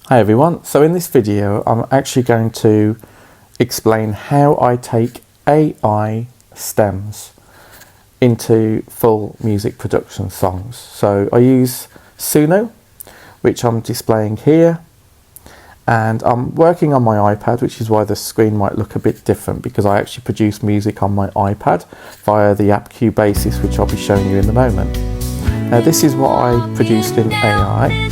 Hi everyone, so in this video I'm actually going to explain how I take AI stems into full music production songs. So I use Suno, which I'm displaying here, and I'm working on my iPad, which is why the screen might look a bit different, because I actually produce music on my iPad via the app Cubasis, which I'll be showing you in a moment. Now this is what I produced in AI.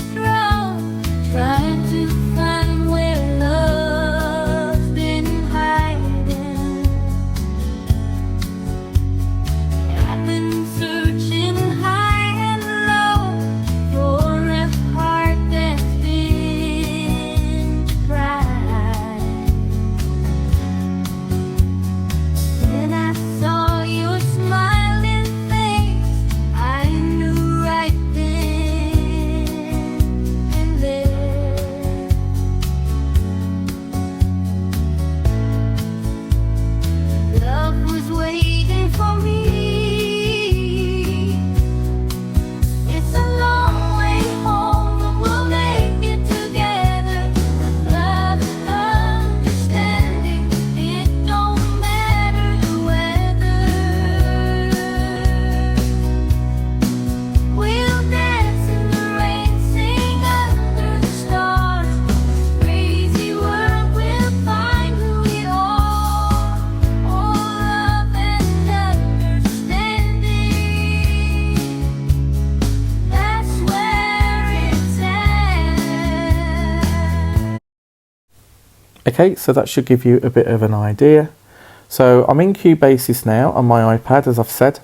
Okay, so that should give you a bit of an idea. So I'm in Cubasis now on my iPad, as I've said,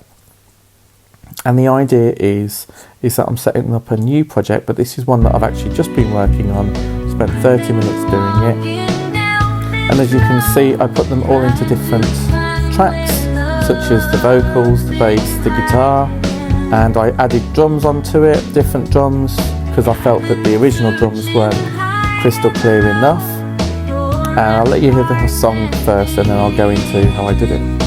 and the idea is that I'm setting up a new project, but this is one that I've actually just been working on, spent 30 minutes doing it, and as you can see I put them all into different tracks, such as the vocals, the bass, the guitar, and I added drums onto it, different drums, because I felt that the original drums weren't crystal clear enough. And I'll let you hear the song first, and then I'll go into how I did it.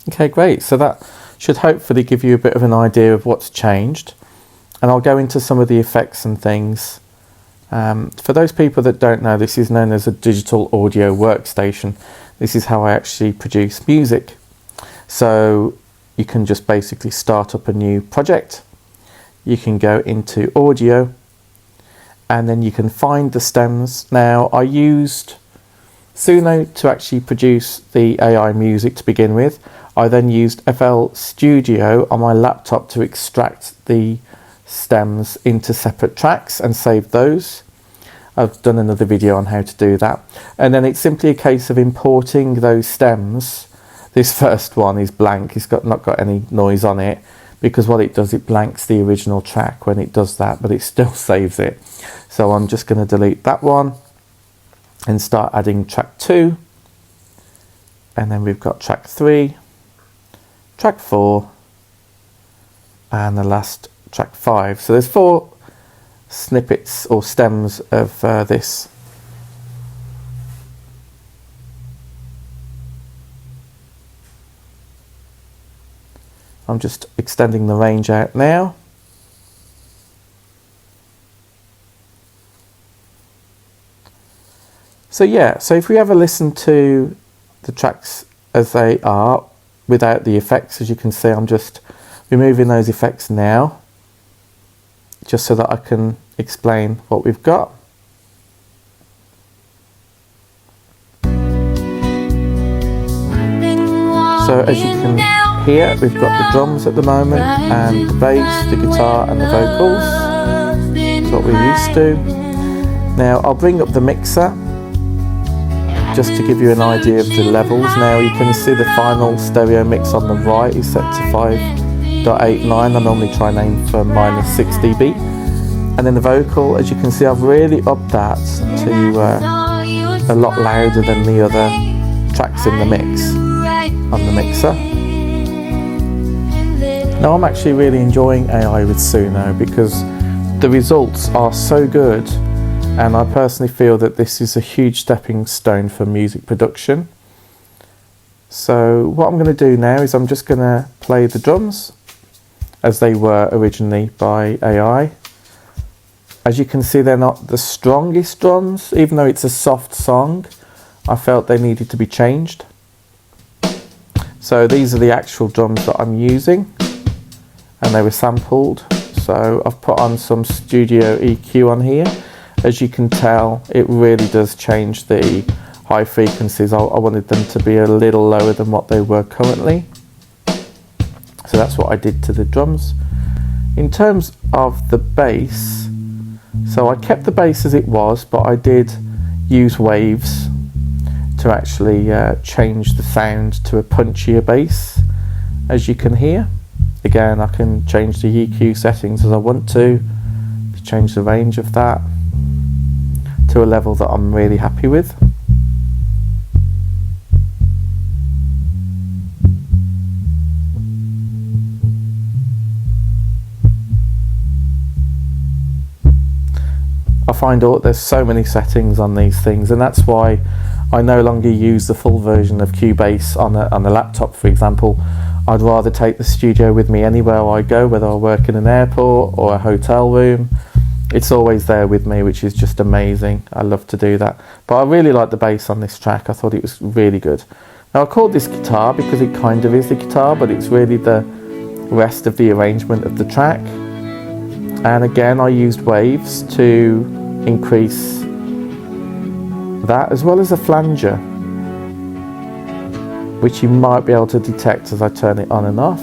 Okay, great. So that should hopefully give you a bit of an idea of what's changed. And I'll go into some of the effects and things For those people that don't know, this is known as a digital audio workstation. This is how I actually produce music. So you can just basically start up a new project. You can go into audio and then you can find the stems. Now, I used Suno to actually produce the AI music to begin with. I then used FL Studio on my laptop to extract the stems into separate tracks and save those. I've done another video on how to do that. And then it's simply a case of importing those stems. This first one is blank, it's not got any noise on it, because what it does, it blanks the original track when it does that, but it still saves it. So I'm just going to delete that one and start adding track 2. And then we've got track 3, track 4, and the last track 5. So there's 4 snippets or stems of this. I'm just extending the range out now. So yeah, so if we have a listen to the tracks as they are without the effects, as you can see, I'm just removing those effects now, just so that I can explain what we've got. So as you can hear, we've got the drums at the moment, and the bass, the guitar and the vocals. That's what we're used to. Now I'll bring up the mixer just to give you an idea of the levels. Now you can see the final stereo mix on the right is set to 5.89. I normally try and aim for -6 dB. And then the vocal, as you can see, I've really upped that to a lot louder than the other tracks in the mix on the mixer. Now I'm actually really enjoying AI with Suno because the results are so good, and I personally feel that this is a huge stepping stone for music production. So what I'm going to do now is I'm just going to play the drums as they were originally by AI. As you can see, they're not the strongest drums. Even though it's a soft song, I felt they needed to be changed. So these are the actual drums that I'm using, and they were sampled. So I've put on some Studio EQ on here. As you can tell, it really does change the high frequencies. I wanted them to be a little lower than what they were currently. So that's what I did to the drums. In terms of the bass, so I kept the bass as it was, but I did use waves to actually change the sound to a punchier bass, as you can hear. Again, I can change the EQ settings as I want to change the range of that to a level that I'm really happy with. I find there's so many settings on these things, and that's why I no longer use the full version of Cubase on a laptop, for example. I'd rather take the studio with me anywhere I go, whether I work in an airport or a hotel room. It's always there with me, which is just amazing. I love to do that. But I really like the bass on this track. I thought it was really good. Now I called this guitar because it kind of is the guitar, but it's really the rest of the arrangement of the track. And again, I used waves to increase that, as well as a flanger, which you might be able to detect as I turn it on and off.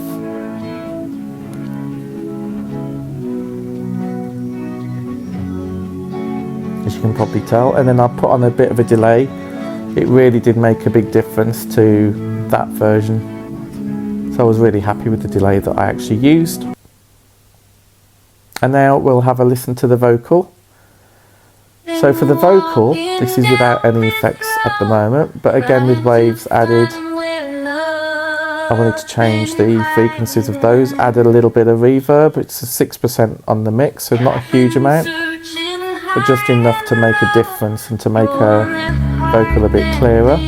As you can probably tell. And then I put on a bit of a delay. It really did make a big difference to that version. So I was really happy with the delay that I actually used. And now we'll have a listen to the vocal. So for the vocal, this is without any effects at the moment, but again with waves added. I wanted to change the frequencies of those, add a little bit of reverb. It's a 6% on the mix, so not a huge amount, but just enough to make a difference and to make her vocal a bit clearer.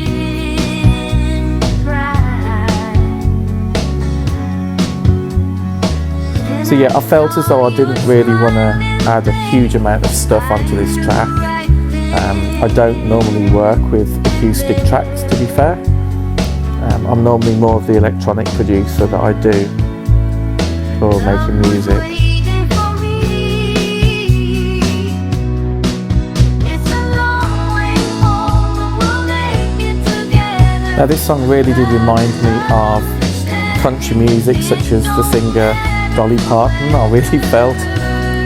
So yeah, I felt as though I didn't really want to add a huge amount of stuff onto this track. I don't normally work with acoustic tracks, to be fair. I'm normally more of the electronic producer that I do for making music. Now this song really did remind me of country music such as the singer Dolly Parton. I really felt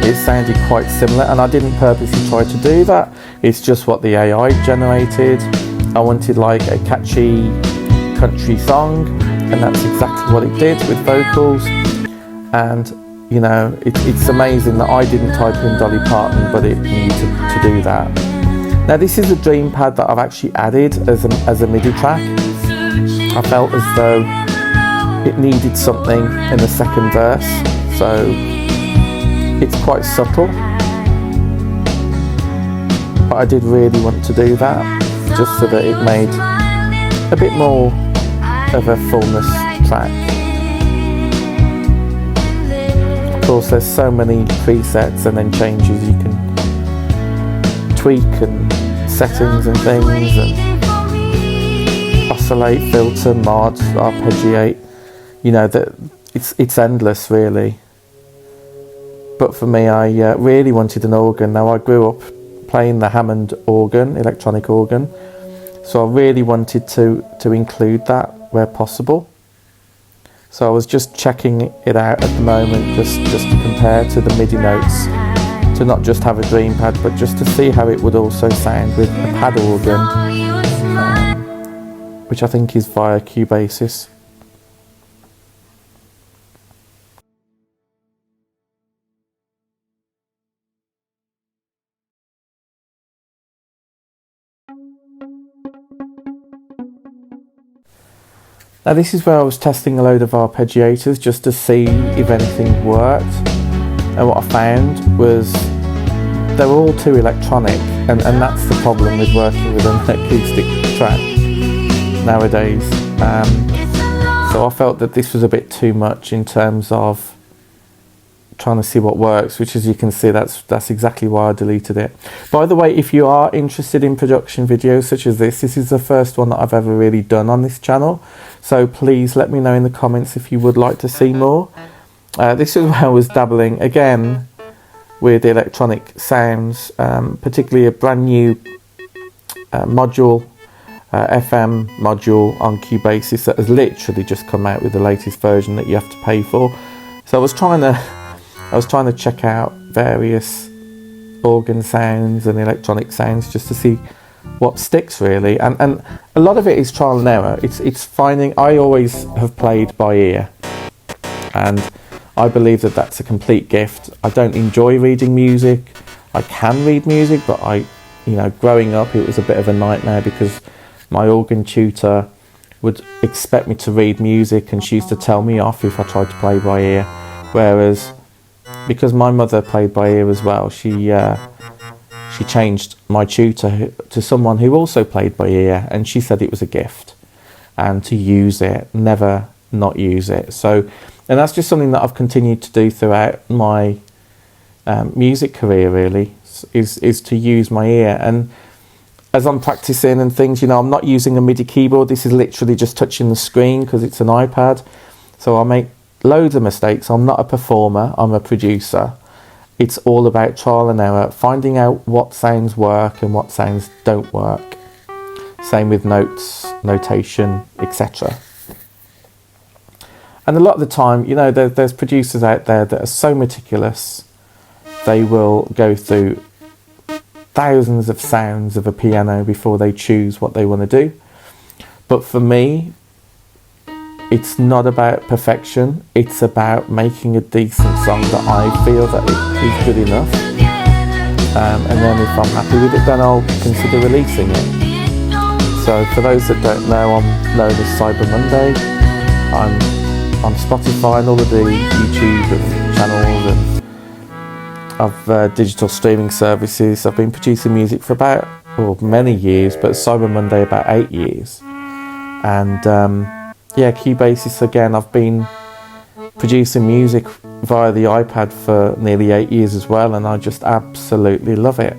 it sounded quite similar, and I didn't purposely try to do that. It's just what the AI generated. I wanted like a catchy country song, and that's exactly what it did with vocals. And you know, it's amazing that I didn't type in Dolly Parton, but it needed to do that. Now this is a dream pad that I've actually added as a MIDI track. I felt as though it needed something in the second verse, so it's quite subtle, but I did really want to do that just so that it made a bit more of a fullness track. Of course there's so many presets and then changes you can tweak, and settings and things, and oscillate, filter, mod, arpeggiate. You know, that it's endless really. But for me, I really wanted an organ. Now I grew up playing the Hammond organ, electronic organ, so I really wanted to include that where possible. So I was just checking it out at the moment, just to compare to the MIDI notes, to not just have a dream pad, but just to see how it would also sound with a pad organ, which I think is via Cubasis. Now this is where I was testing a load of arpeggiators just to see if anything worked, and what I found was they were all too electronic, and that's the problem with working with an acoustic track nowadays. So I felt that this was a bit too much in terms of trying to see what works, which, as you can see, that's exactly why I deleted it. By the way, if you are interested in production videos such as this is the first one that I've ever really done on this channel, so please let me know in the comments if you would like to see more. This is where I was dabbling again with electronic sounds, particularly a brand new module, FM module on Cubasis that has literally just come out with the latest version that you have to pay for. So I was trying to check out various organ sounds and electronic sounds just to see what sticks really, and a lot of it is trial and error. It's finding. I always have played by ear, and I believe that that's a complete gift. I don't enjoy reading music. I can read music, but growing up it was a bit of a nightmare because my organ tutor would expect me to read music, and she used to tell me off if I tried to play by ear. Whereas, because my mother played by ear as well, she changed my tutor to someone who also played by ear, and she said it was a gift, and to use it, never not use it. So, and that's just something that I've continued to do throughout my music career really, is to use my ear. And as I'm practicing and things, I'm not using a MIDI keyboard. This is literally just touching the screen because it's an iPad. So I make loads of mistakes. I'm not a performer, I'm a producer. It's all about trial and error, finding out what sounds work and what sounds don't work. Same with notes, notation, etc. And a lot of the time, there's producers out there that are so meticulous, they will go through thousands of sounds of a piano before they choose what they want to do. But for me, it's not about perfection, it's about making a decent song that I feel that it is good enough. And then if I'm happy with it, then I'll consider releasing it. So for those that don't know, I'm known as Cyber Monday. I'm on Spotify and all of the YouTube and channels and of digital streaming services. I've been producing music for many years, but Cyber Monday about 8 years. And Cubasis again, I've been producing music via the iPad for nearly 8 years as well, and I just absolutely love it.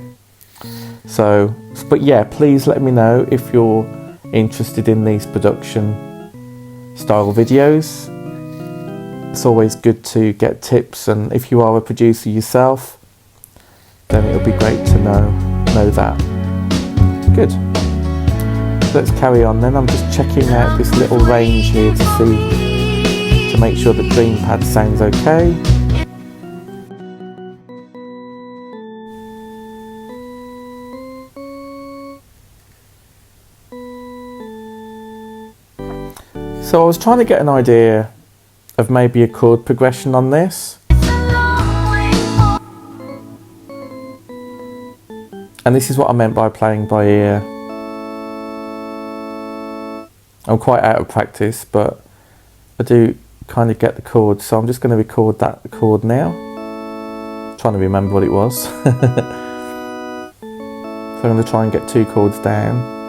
So, but yeah, please let me know if you're interested in these production style videos. It's always good to get tips, and if you are a producer yourself, then it'll be great to know that. Good. Let's carry on then. I'm just checking out this little range here to make sure that DreamPad sounds okay. So I was trying to get an idea of maybe a chord progression on this. And this is what I meant by playing by ear. I'm quite out of practice, but I do kind of get the chords, so I'm just going to record that chord now. Trying to remember what it was. So I'm going to try and get 2 chords down.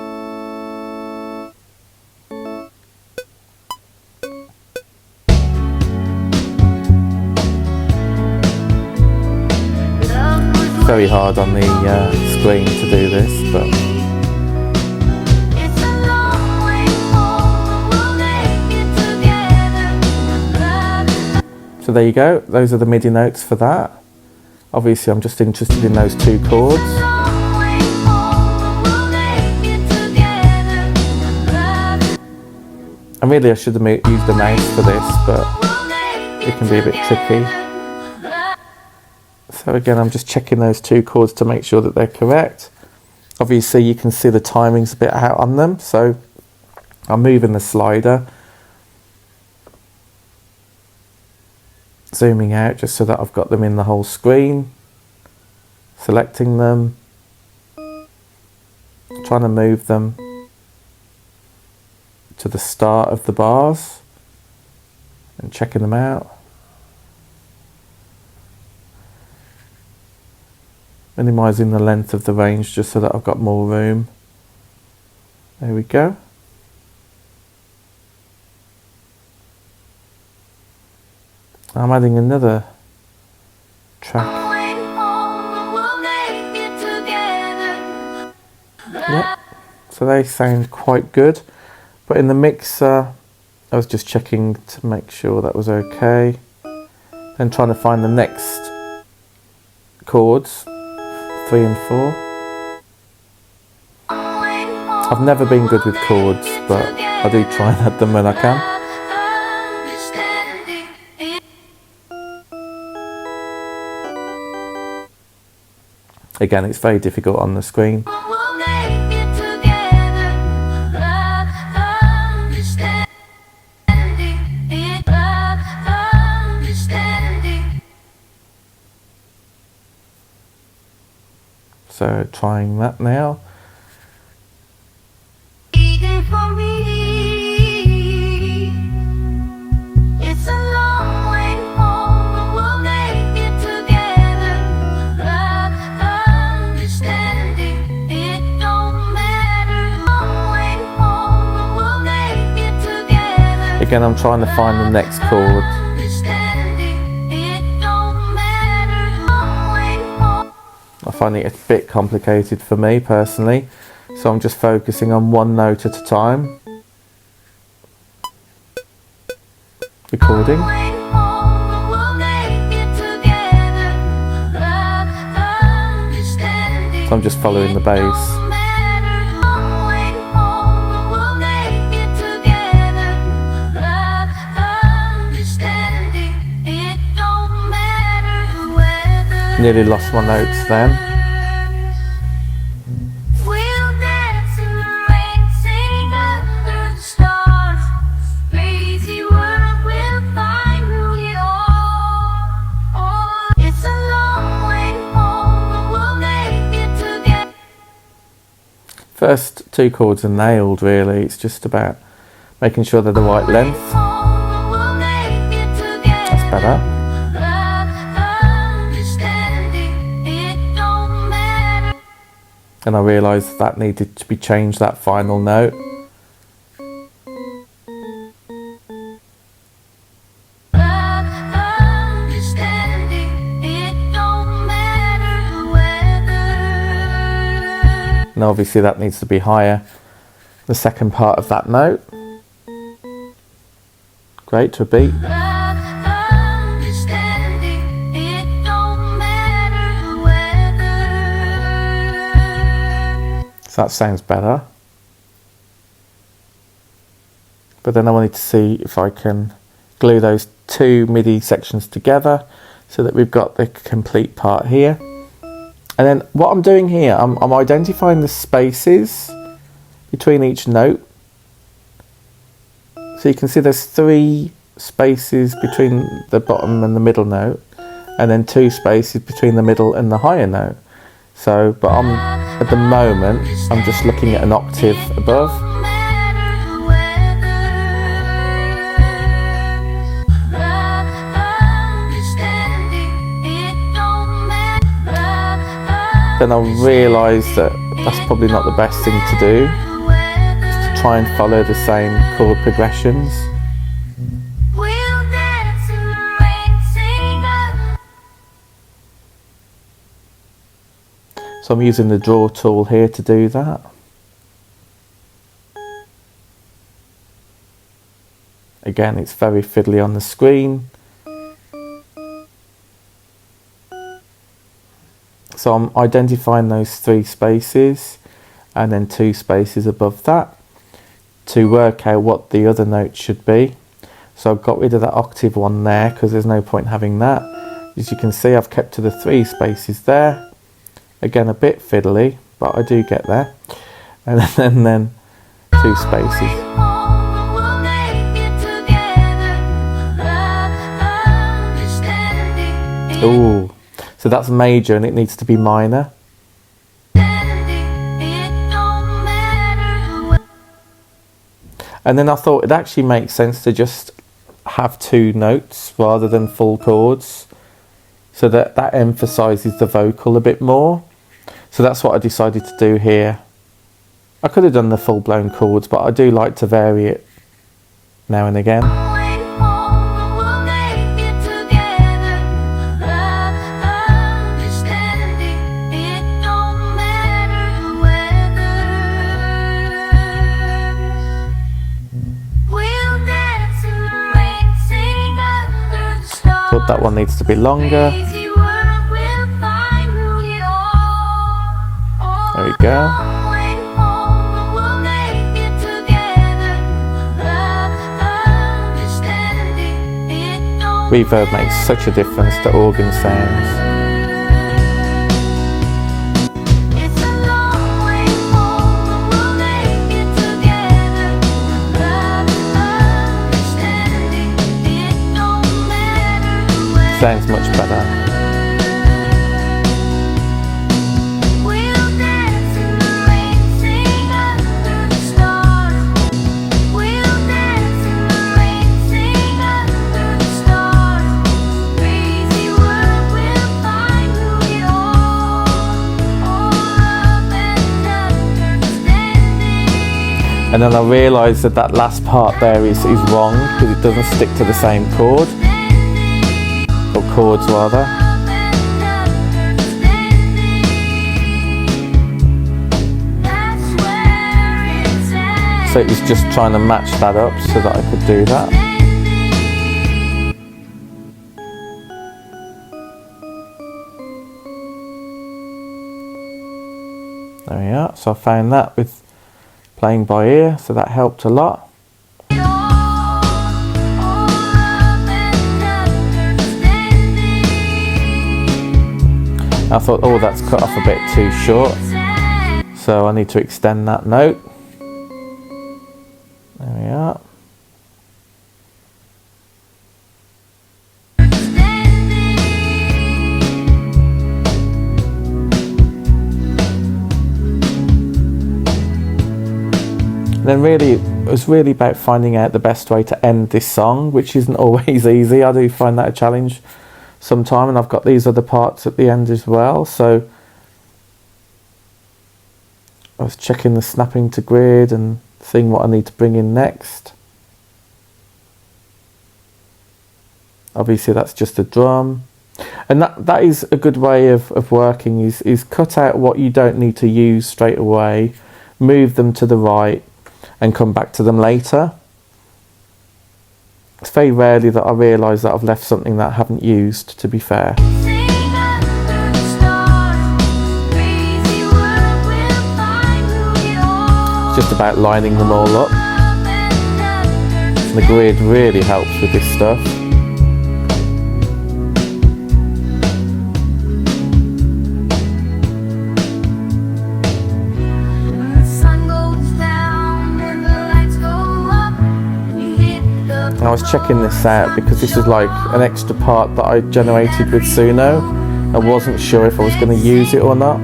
Very hard on the screen to do this, but so there you go. Those are the MIDI notes for that. Obviously I'm just interested in those 2 chords. And really I should have used the mouse for this, but it can be a bit tricky. So again, I'm just checking those 2 chords to make sure that they're correct. Obviously you can see the timing's a bit out on them, so I'm moving the slider, zooming out just so that I've got them in the whole screen, selecting them, trying to move them to the start of the bars and checking them out. Minimising the length of the range just so that I've got more room. There we go. I'm adding another track. Yep. So they sound quite good. But in the mixer, I was just checking to make sure that was okay. Then trying to find the next chords. 3 and 4. I've never been good with chords, but I do try and add them when I can. Again, it's very difficult on the screen. So trying that now. Again, I'm trying to find the next chord. I find it a bit complicated for me personally, so I'm just focusing on one note at a time. Recording. So I'm just following the bass. Nearly lost my notes then. First 2 chords are nailed really, it's just about making sure they're the right length. That's better. And I realised that needed to be changed, that final note. and obviously that needs to be higher, the second part of that note. Great, to a beat. So that sounds better. But then I wanted to see if I can glue those two MIDI sections together so that we've got the complete part here. And then what I'm doing here, I'm identifying the spaces between each note. So you can see there's 3 spaces between the bottom and the middle note, and then 2 spaces between the middle and the higher note. So, but at the moment, I'm just looking at an octave above. Then I realised that that's probably not the best thing to do, is to try and follow the same chord progressions. So I'm using the draw tool here to do that. Again, it's very fiddly on the screen. So I'm identifying those 3 spaces and then 2 spaces above that to work out what the other note should be. So I've got rid of that octave one there because there's no point having that. As you can see, I've kept to the 3 spaces there. Again, a bit fiddly, but I do get there. And then 2 spaces. Ooh. So that's major and it needs to be minor. And then I thought it actually makes sense to just have 2 notes rather than full chords, so that emphasises the vocal a bit more. So that's what I decided to do here. I could have done the full-blown chords, but I do like to vary it now and again. Thought that one needs to be longer. There we go. Reverb makes such a difference to organ sounds. Sounds much better. And then I realised that that last part there is wrong because it doesn't stick to the same chord. Or chords rather. So it was just trying to match that up so that I could do that. There we are. So I found that with playing by ear, so that helped a lot. I thought, oh, that's cut off a bit too short, so I need to extend that note. There we are. Then really, it was really about finding out the best way to end this song, which isn't always easy. I do find that a challenge sometime, and I've got these other parts at the end as well. So I was checking the snapping to grid and seeing what I need to bring in next. Obviously that's just a drum. And that is a good way of working, is cut out what you don't need to use straight away, move them to the right and come back to them later. It's very rarely that I realise that I've left something that I haven't used, to be fair. It's just about lining them all up. And the grid really helps with this stuff. I was checking this out because this is like an extra part that I generated with Suno. I wasn't sure if I was going to use it or not.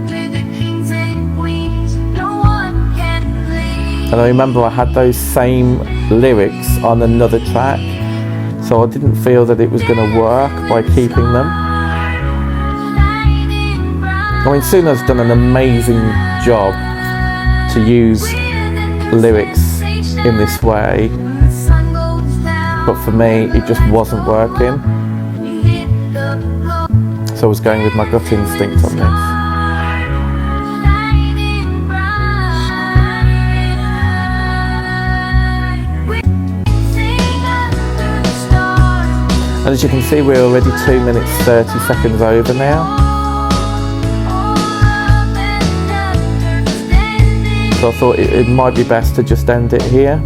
And I remember I had those same lyrics on another track, so I didn't feel that it was going to work by keeping them. I mean, Suno's done an amazing job to use lyrics in this way, but for me it just wasn't working, so I was going with my gut instinct on this. And as you can see, we're already 2 minutes 30 seconds over now, so I thought it might be best to just end it here,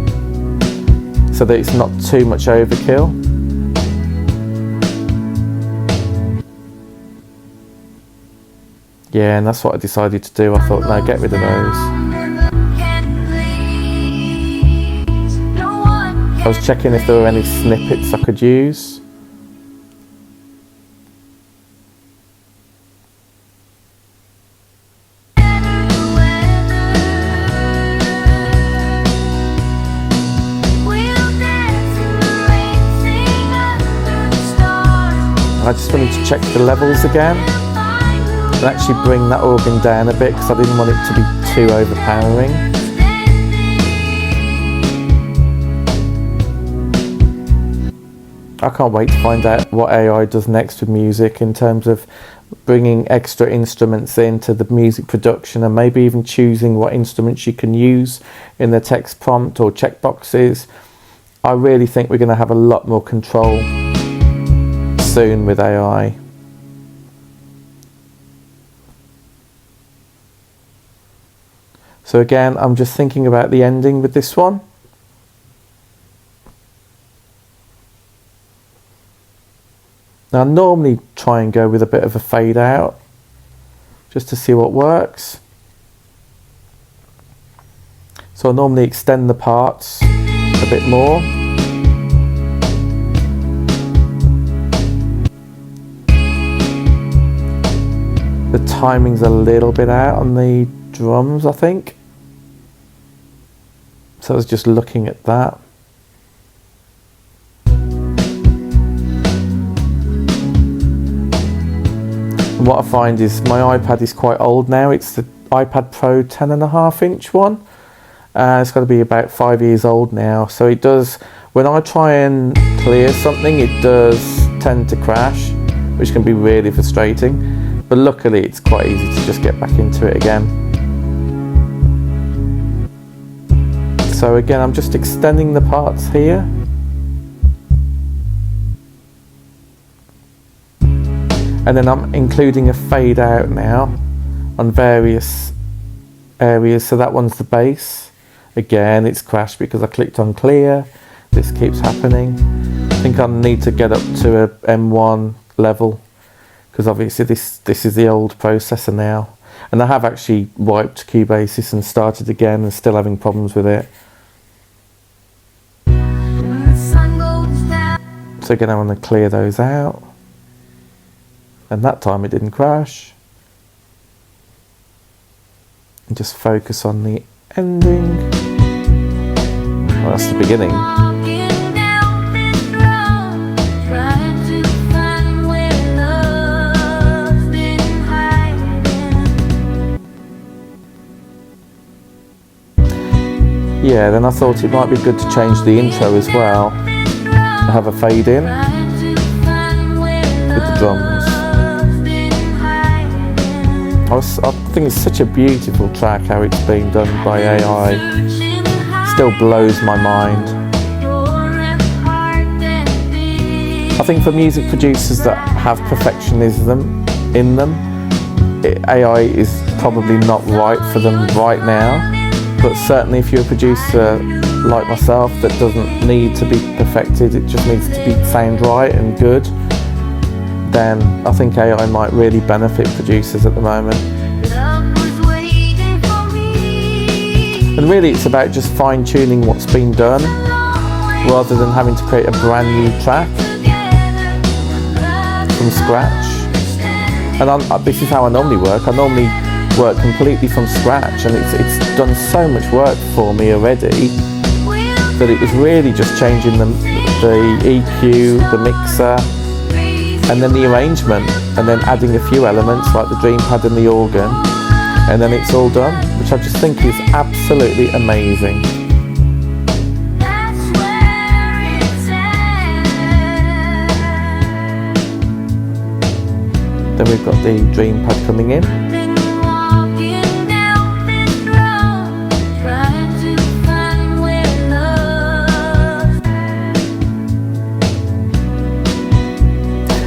so that it's not too much overkill. Yeah, and that's what I decided to do. I thought, no, get rid of those. I was checking if there were any snippets I could use. I just wanted to check the levels again and actually bring that organ down a bit because I didn't want it to be too overpowering. I can't wait to find out what AI does next with music in terms of bringing extra instruments into the music production, and maybe even choosing what instruments you can use in the text prompt or checkboxes. I really think we're going to have a lot more control soon with AI. So again, I'm just thinking about the ending with this one. Now I normally try and go with a bit of a fade out just to see what works. So I normally extend the parts a bit more. The timing's a little bit out on the drums, I think. So I was just looking at that. And what I find is my iPad is quite old now. It's the iPad Pro 10.5-inch one. It's got to be about 5 years old now. So it does, when I try and clear something, it does tend to crash, which can be really frustrating. But luckily it's quite easy to just get back into it again. So again, I'm just extending the parts here. And then I'm including a fade out now on various areas. So that one's the bass. Again, it's crashed because I clicked on clear. This keeps happening. I think I need to get up to a M1 level, because obviously this is the old processor now. And I have actually wiped Cubasis and started again and still having problems with it. So again, I want to clear those out. And that time it didn't crash. And just focus on the ending. Well, that's the beginning. Yeah, then I thought it might be good to change the intro as well. Have a fade in with the drums. I think it's such a beautiful track how it's been done by AI. Still blows my mind. I think for music producers that have perfectionism in them, AI is probably not right for them right now. But certainly if you're a producer like myself that doesn't need to be perfected, it just needs to be sound right and good, then I think AI might really benefit producers at the moment. And really it's about just fine-tuning what's been done rather than having to create a brand new track from scratch. And this is how I normally work. I normally work completely from scratch, and it's done so much work for me already that it was really just changing the EQ, the mixer, and then the arrangement, and then adding a few elements like the dream pad and the organ, and then it's all done, which I just think is absolutely amazing. Then we've got the dream pad coming in.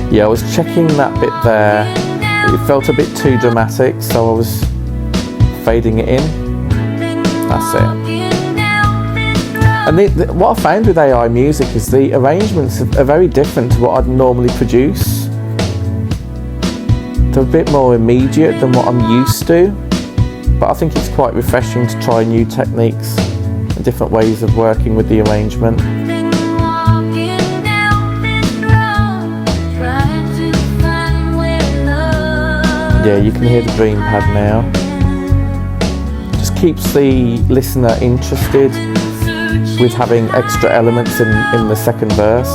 Yeah, I was checking that bit there. It felt a bit too dramatic, so I was fading it in. That's it. And what I found with AI music is the arrangements are very different to what I'd normally produce. They're a bit more immediate than what I'm used to, but I think it's quite refreshing to try new techniques and different ways of working with the arrangement. Yeah, you can hear the dream pad now. Just keeps the listener interested with having extra elements in the second verse.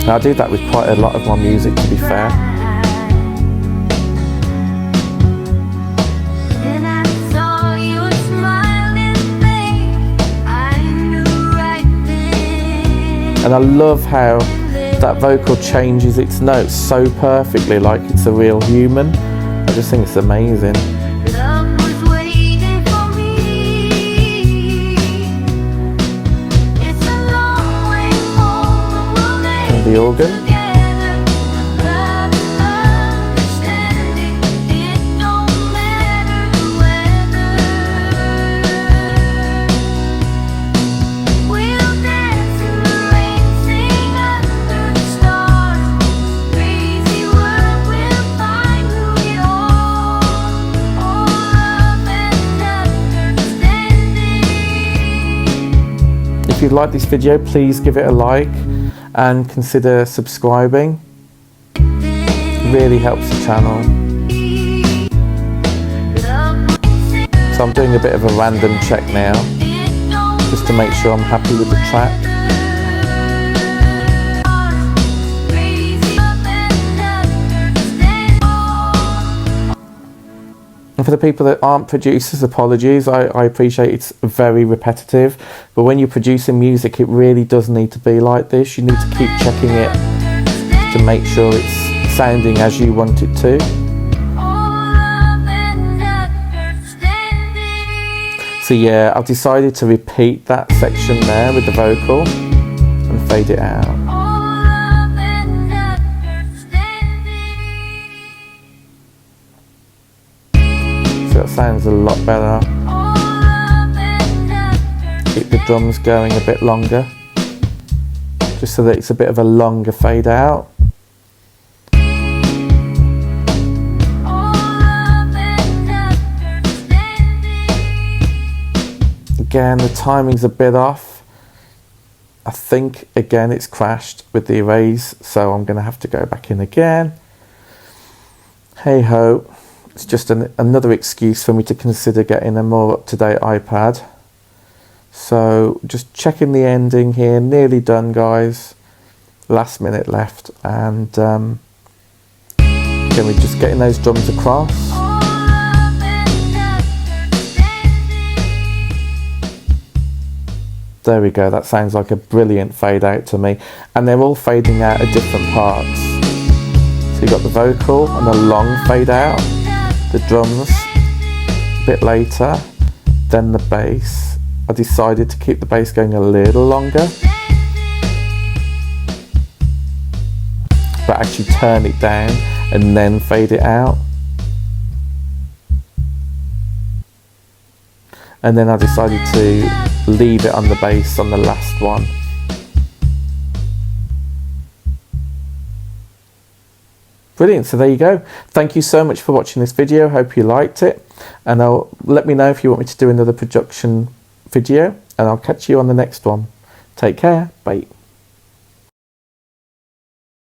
Now, I do that with quite a lot of my music, to be fair. And I love how that vocal changes its notes so perfectly, like it's a real human. I just think it's amazing. And the organ. If you like this video, please give it a like and consider subscribing. It really helps the channel. So I'm doing a bit of a random check now, just to make sure I'm happy with the track. And for the people that aren't producers, apologies, I appreciate it's very repetitive, but when you're producing music it really does need to be like this. You need to keep checking it to make sure it's sounding as you want it to. So yeah, I've decided to repeat that section there with the vocal and fade it out. That sounds a lot better. Keep the drums going a bit longer, just so that it's a bit of a longer fade out. Again, the timing's a bit off. I think again it's crashed with the erase, so I'm going to have to go back in again. Hey ho. It's just another excuse for me to consider getting a more up-to-date iPad. So just checking the ending here, nearly done guys. Last minute left, and again we're just getting those drums across. There we go, that sounds like a brilliant fade out to me. And they're all fading out at different parts. So So you got the vocal and a long fade out, the drums a bit later, then the bass. I decided to keep the bass going a little longer, but actually turn it down and then fade it out. And then I decided to leave it on the bass on the last one. Brilliant, so there you go. Thank you so much for watching this video. Hope you liked it. And let me know if you want me to do another production video, and I'll catch you on the next one. Take care, bye.